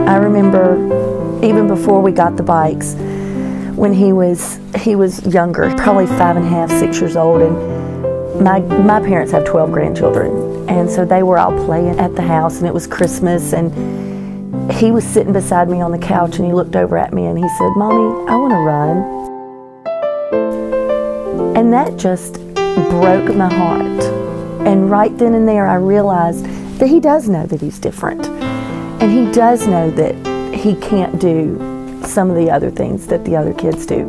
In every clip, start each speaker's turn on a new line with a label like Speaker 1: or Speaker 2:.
Speaker 1: I remember even before we got the bikes, when he was younger, probably 5 and a half, 6 years old, and my parents have 12 grandchildren, and so they were all playing at the house, and it was Christmas, and he was sitting beside me on the couch, and he looked over at me and he said, "Mommy, I want to run." And that just broke my heart. And right then and there I realized that he does know that he's different, and he does know that he can't do some of the other things that the other kids do.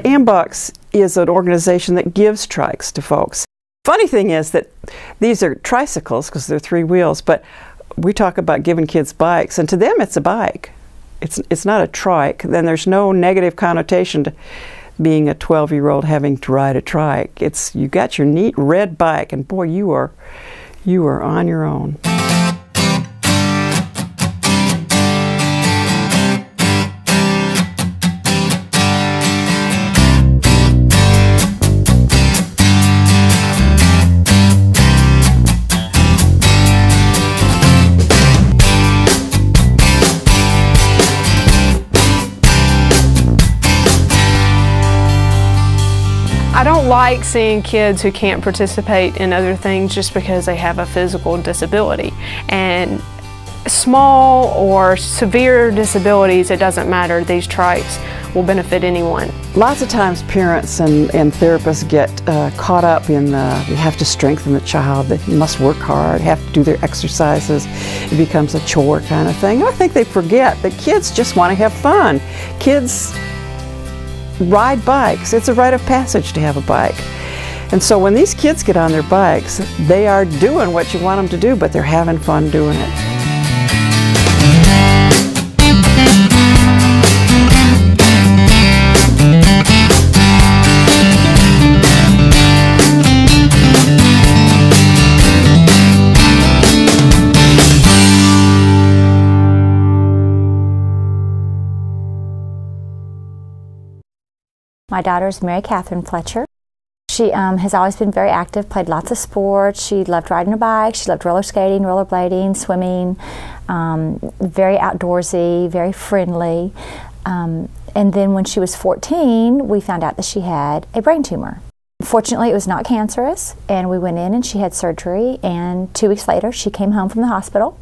Speaker 2: Ambucs is an organization that gives trikes to folks. Funny thing is that these are tricycles because they're 3 wheels, but we talk about giving kids bikes, and to them it's a bike. It's not a trike. Then there's no negative connotation to being a 12-year-old having to ride a trike. You got your neat red bike, and boy, you are on your own.
Speaker 3: I don't like seeing kids who can't participate in other things just because they have a physical disability. And small or severe disabilities, it doesn't matter. These trikes will benefit anyone.
Speaker 2: Lots of times parents and therapists get caught up in you have to strengthen the child, that you must work hard, have to do their exercises. It becomes a chore kind of thing. I think they forget that kids just want to have fun. Kids ride bikes. It's a rite of passage to have a bike. And so when these kids get on their bikes, they are doing what you want them to do, but they're having fun doing it.
Speaker 4: My daughter is Mary Catherine Fletcher. She has always been very active, played lots of sports. She loved riding a bike. She loved roller skating, rollerblading, swimming, very outdoorsy, very friendly. And then when she was 14, we found out that she had a brain tumor. Fortunately, it was not cancerous, and we went in and she had surgery, and 2 weeks later she came home from the hospital,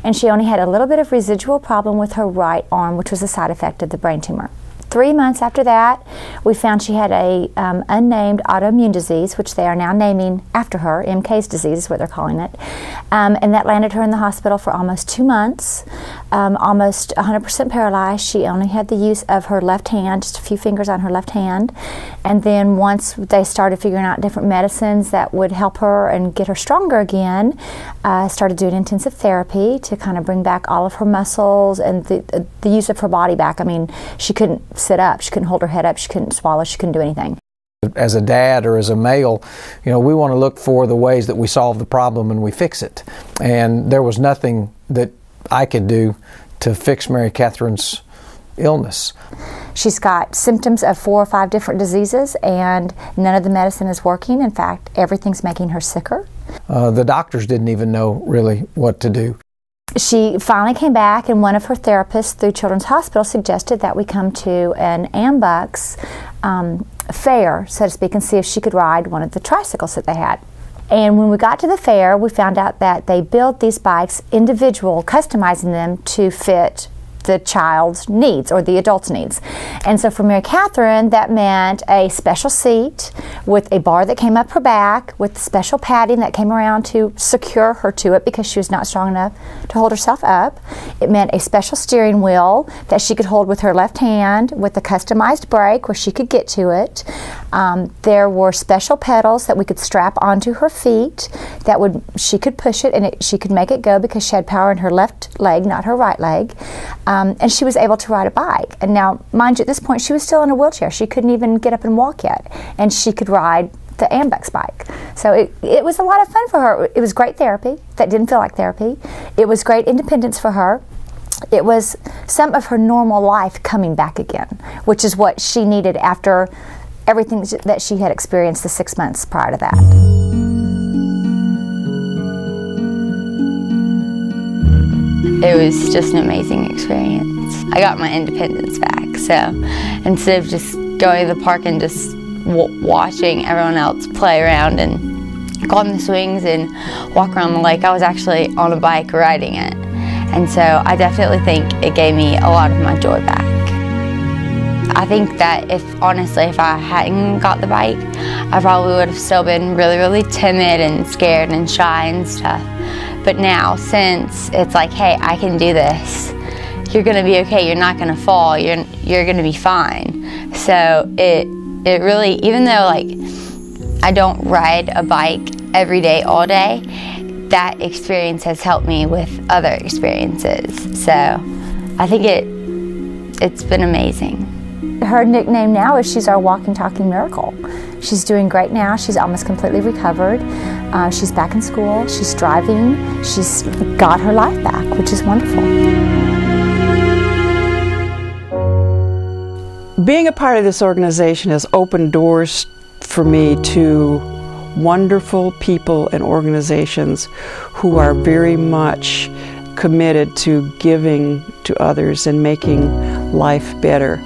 Speaker 4: and she only had a little bit of residual problem with her right arm, which was a side effect of the brain tumor. 3 months after that, we found she had a unnamed autoimmune disease, which they are now naming after her. MK's disease is what they're calling it. And that landed her in the hospital for almost 2 months, almost 100% paralyzed. She only had the use of her left hand, just a few fingers on her left hand. And then once they started figuring out different medicines that would help her and get her stronger again, started doing intensive therapy to kind of bring back all of her muscles and the use of her body back. I mean, she couldn't sit up, she couldn't hold her head up, she couldn't swallow, she couldn't do anything.
Speaker 5: As a dad or as a male, you know, we want to look for the ways that we solve the problem and we fix it. And there was nothing that I could do to fix Mary Catherine's illness.
Speaker 4: She's got symptoms of 4 or 5 different diseases, and none of the medicine is working. In fact, everything's making her sicker.
Speaker 5: The doctors didn't even know really what to do.
Speaker 4: She finally came back, and one of her therapists through Children's Hospital suggested that we come to an Ambucs fair, so to speak, and see if she could ride one of the tricycles that they had. And when we got to the fair, we found out that they built these bikes individual, customizing them to fit the child's needs or the adult's needs. And so for Mary Catherine, that meant a special seat with a bar that came up her back, with special padding that came around to secure her to it because she was not strong enough to hold herself up. It meant a special steering wheel that she could hold with her left hand with a customized brake where she could get to it. There were special pedals that we could strap onto her feet that she could push it and she could make it go because she had power in her left leg, not her right leg. And she was able to ride a bike. And now, mind you, at this point, she was still in a wheelchair. She couldn't even get up and walk yet. And she could ride the Ambucs bike. So it was a lot of fun for her. It was great therapy that didn't feel like therapy. It was great independence for her. It was some of her normal life coming back again, which is what she needed after everything that she had experienced the 6 months prior to that.
Speaker 6: It was just an amazing experience. I got my independence back, so instead of just going to the park and just watching everyone else play around and go on the swings and walk around the lake, I was actually on a bike riding it. And so I definitely think it gave me a lot of my joy back. I think that honestly, if I hadn't got the bike, I probably would have still been really, really timid and scared and shy and stuff. But now, since it's like, hey, I can do this, you're gonna be okay, you're not gonna fall, you're gonna be fine. So it really, even though like I don't ride a bike every day, all day, that experience has helped me with other experiences. So I think it's been amazing.
Speaker 4: Her nickname now is she's our walking, talking miracle. She's doing great now. She's almost completely recovered. She's back in school. She's driving. She's got her life back, which is wonderful.
Speaker 2: Being a part of this organization has opened doors for me to wonderful people and organizations who are very much committed to giving to others and making life better.